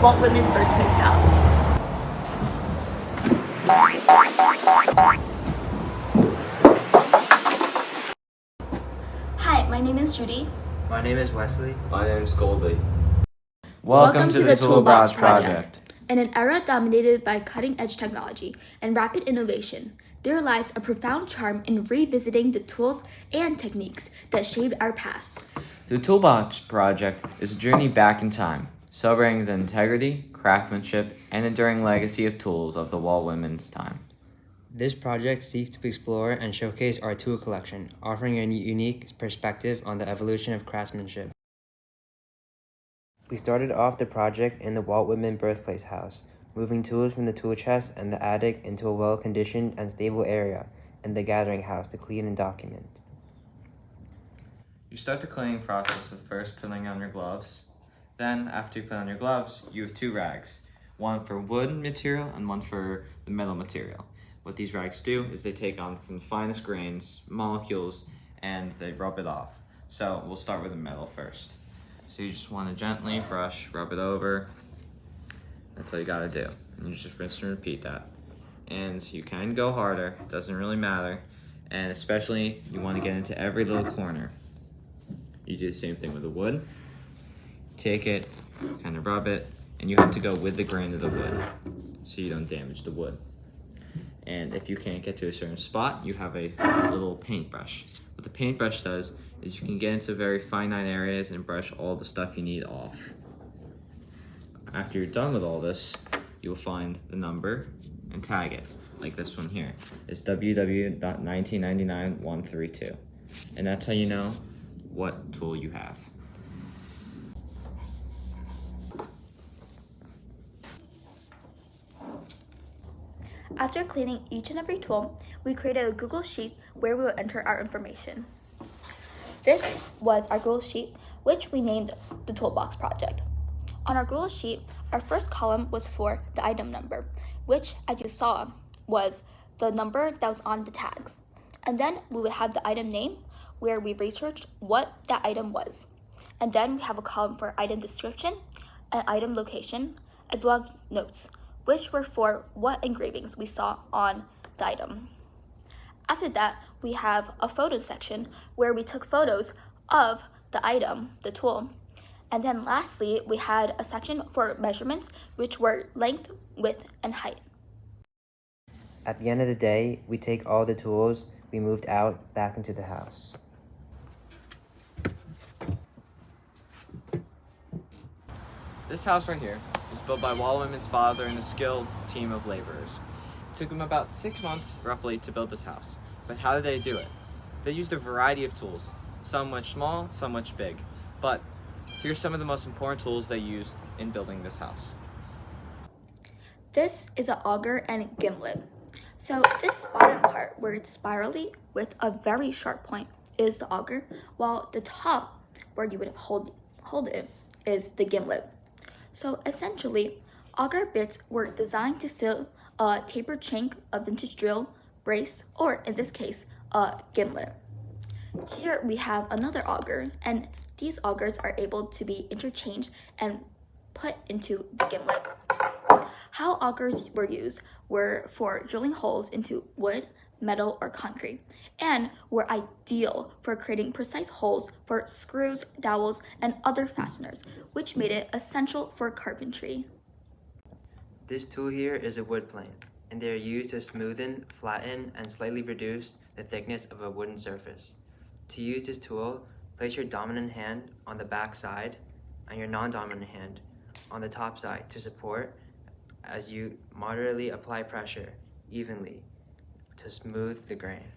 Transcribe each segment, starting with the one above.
Walt Whitman Birthplace House. Hi, my name is Judy. My name is Wesley. My name is Colby. Welcome to the Toolbox Project. In an era dominated by cutting-edge technology and rapid innovation, there lies a profound charm in revisiting the tools and techniques that shaped our past. The Toolbox Project is a journey back in time, celebrating the integrity, craftsmanship, and enduring legacy of tools of the Walt Whitman's time. This project seeks to explore and showcase our tool collection, offering a unique perspective on the evolution of craftsmanship. We started off the project in the Walt Whitman Birthplace House, moving tools from the tool chest and the attic into a well-conditioned and stable area in the gathering house to clean and document. You start the cleaning process with first putting on your gloves. Then, after you put on your gloves, you have 2 rags, one for wood material and one for the metal material. What these rags do is they take on from the finest grains, molecules, and they rub it off. So we'll start with the metal first. So you just want to gently brush, rub it over. That's all you gotta do. And you just rinse and repeat that. And you can go harder, it doesn't really matter. And especially, you want to get into every little corner. You do the same thing with the wood. Take it, kind of rub it, and you have to go with the grain of the wood so you don't damage the wood. And if you can't get to a certain spot, you have a little paintbrush. What the paintbrush does is you can get into very finite areas and brush all the stuff you need off. After you're done with all this, you will find the number and tag it, like this one here. It's WW.1999132. And that's how you know what tool you have. After cleaning each and every tool, we created a Google Sheet where we will enter our information. This was our Google Sheet, which we named the Toolbox Project. On our Google Sheet, our first column was for the item number, which, as you saw, was the number that was on the tags. And then we would have the item name, where we researched what that item was. And then we have a column for item description and item location, as well as notes, which were for what engravings we saw on the item. After that, we have a photo section where we took photos of the item, the tool. And then lastly, we had a section for measurements, which were length, width, and height. At the end of the day, we take all the tools we moved out back into the house. This house right here was built by Walt Whitman's father and a skilled team of laborers. It took them about 6 months, roughly, to build this house. But how did they do it? They used a variety of tools, some much small, some much big. But here's some of the most important tools they used in building this house. This is an auger and gimlet. So this bottom part, where it's spirally with a very sharp point, is the auger, while the top, where you would hold it, is the gimlet. So essentially, auger bits were designed to fill a tapered chink, a vintage drill, brace, or in this case, a gimlet. Here we have another auger, and these augers are able to be interchanged and put into the gimlet. How augers were used were for drilling holes into wood, metal, or concrete, and were ideal for creating precise holes for screws, dowels, and other fasteners, which made it essential for carpentry. This tool here is a wood plane, and they are used to smoothen, flatten, and slightly reduce the thickness of a wooden surface. To use this tool, place your dominant hand on the back side and your non-dominant hand on the top side to support as you moderately apply pressure evenly to smooth the grain.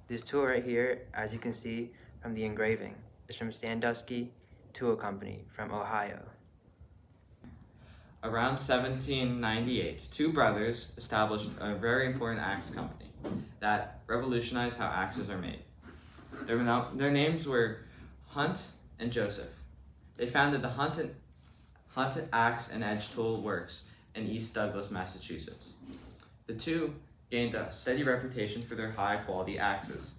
This tool right here, as you can see from the engraving, is from Sandusky Tool Company from Ohio. Around 1798, 2 brothers established a very important axe company that revolutionized how axes are made. Their names were Hunt and Joseph. They founded the Hunt Axe and Edge Tool Works in East Douglas, Massachusetts. The two gained a steady reputation for their high-quality axes.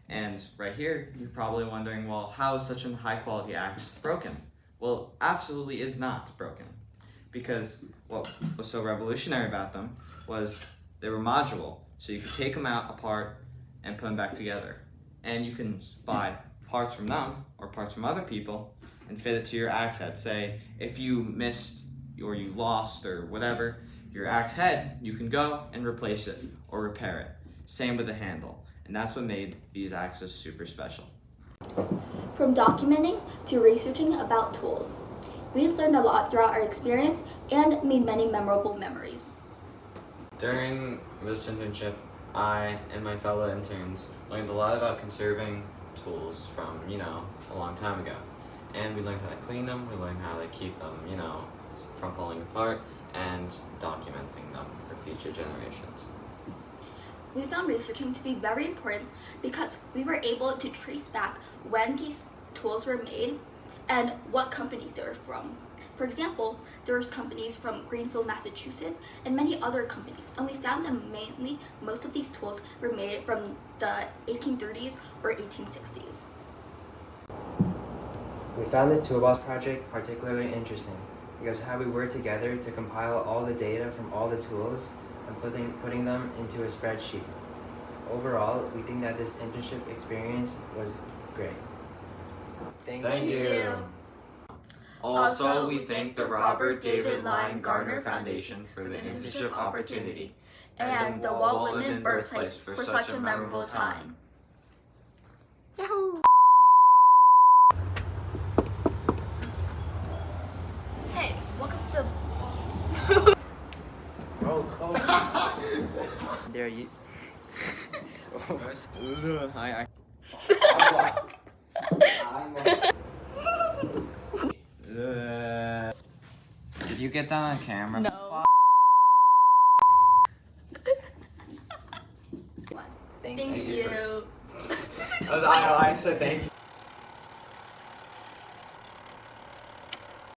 And right here, you're probably wondering, well, how is such a high-quality axe broken? Well, absolutely is not broken. because what was so revolutionary about them was they were modular. So you could take them out apart and put them back together. And you can buy parts from them or parts from other people and fit it to your axe head. Say, if you missed or you lost or whatever, your axe head, you can go and replace it or repair it. Same with the handle. And that's what made these axes super special. From documenting to researching about tools, we've learned a lot throughout our experience and made many memorable memories. During this internship, I and my fellow interns learned a lot about conserving tools from, a long time ago. And we learned how to clean them, we learned how to keep them, from falling apart, and documenting them for future generations. We found researching to be very important because we were able to trace back when these tools were made and what companies they were from. For example, there was companies from Greenfield, Massachusetts, and many other companies, and we found that mainly most of these tools were made from the 1830s or 1860s. We found this toolbox project particularly interesting because how we worked together to compile all the data from all the tools and putting them into a spreadsheet. Overall, we think that this internship experience was great. Thank you. Also, we thank the Robert David Line Gardiner Foundation for the internship opportunity and the Walt Whitman Birthplace for such a memorable time. Yahoo! Hey, welcome to the... Oh, cool. There you. Did you get that on camera? No. Thank Thank you. you. I said thank you.